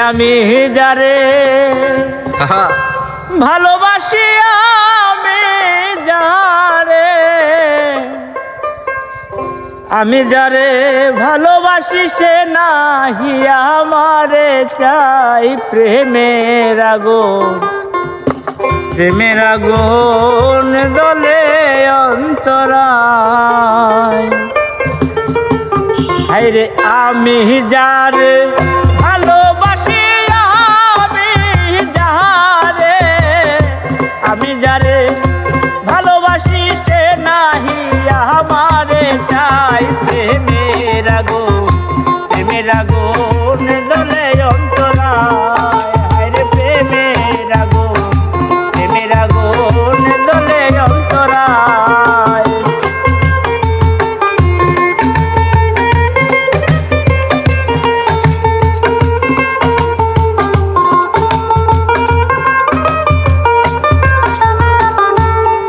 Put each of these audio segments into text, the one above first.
আমি যারে ভালোবাসি, আমি যারে ভালোবাসি সে নাহি আমারে চাই। প্রেমের আগুন দলে অন্তরায়। হায়রে আমি যারে ভালোবাসি, আমি যারে ভালোবাসি সে নাহি আমারে চাই। প্রেমের আগুন দলে অন্তরায়। হায়রে প্রেমের আগুন দলে অন্তরায়।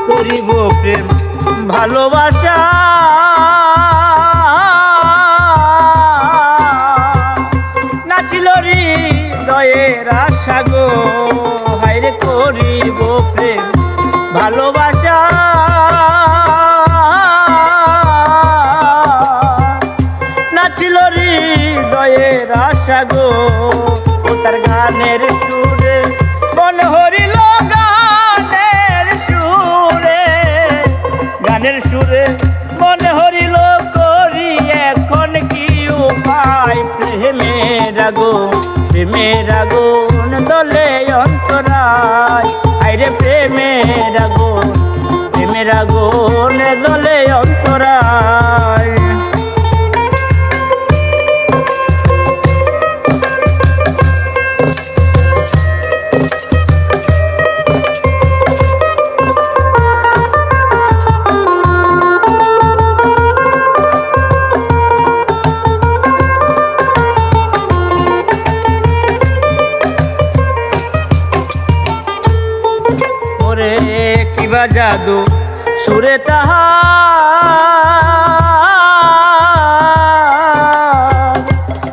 করিব প্রেম ভালোবাসা, নাচিল হৃদয়ের আশা গো। হায়রে করিব প্রেম ভালোবাসা, নাচিল হৃদয়ের আশা গো। ও তার গানের সুরে মন হরিল, গানের সুরে মনে হরিল করি এখন কি উপায়। প্রেমের আগুন দলে অন্তরায়। আইরে প্রেমের আগুন দলে অন্তরায়। কিবা জাদু সুরে তাহার,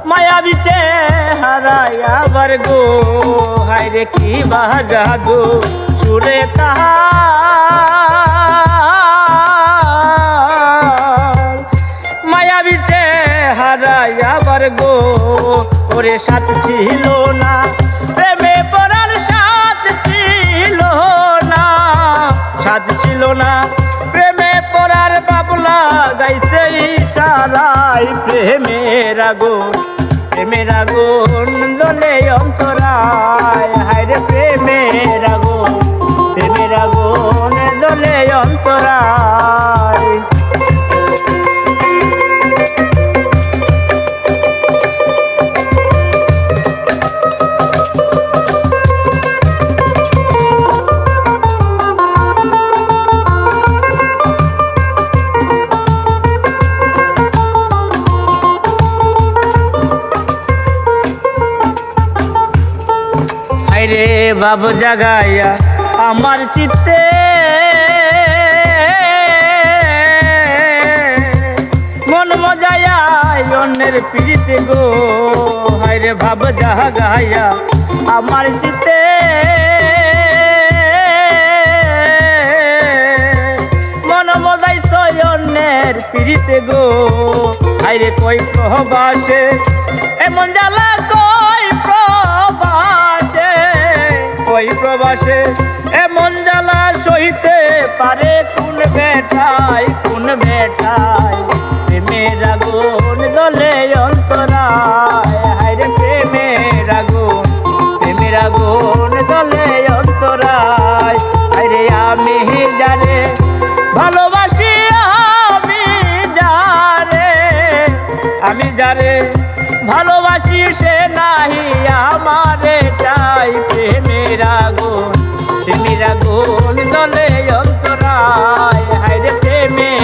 মায়াবী চেহারায় আবার গো। হায়রে কিবা জাদু সুরে তাহার, মায়াবী চেহারায় আবার গো। ওরে সাথ ছিল না প্রেমে পড়ার, সাথ ছিল না প্রেমে পড়ার। বাবলা গাইছে ইশারায়। প্রেমের আগুন দলে অন্তরায়। হায়রে প্রেমের আগুন দলে অন্তরায়। রে বাবু জাগাইয়া আমার চিত্তে, মন মজায়া অন্যের পিড়িতে গো। হায়রে ভাব জাগাইয়া আমার চিত্তে, মন মজাইছ অন্যের পিড়িতে গো। হায়রে কই প্রবাসে এমন জ্বালা, প্রবাসে এমন জ্বালা সইতে পারে কোন বেটায়। প্রেমের আগুন দলে অন্তরায়। হায়রে প্রেমের আগুন দলে অন্তরায়। হায়রে আমি যারে ভালোবাসি, আমি যারে ভালোবাসি সে নাহি আমারে চাই। প্রেমের আগুন দলে অন্তরায়। হায়রে প্রেমের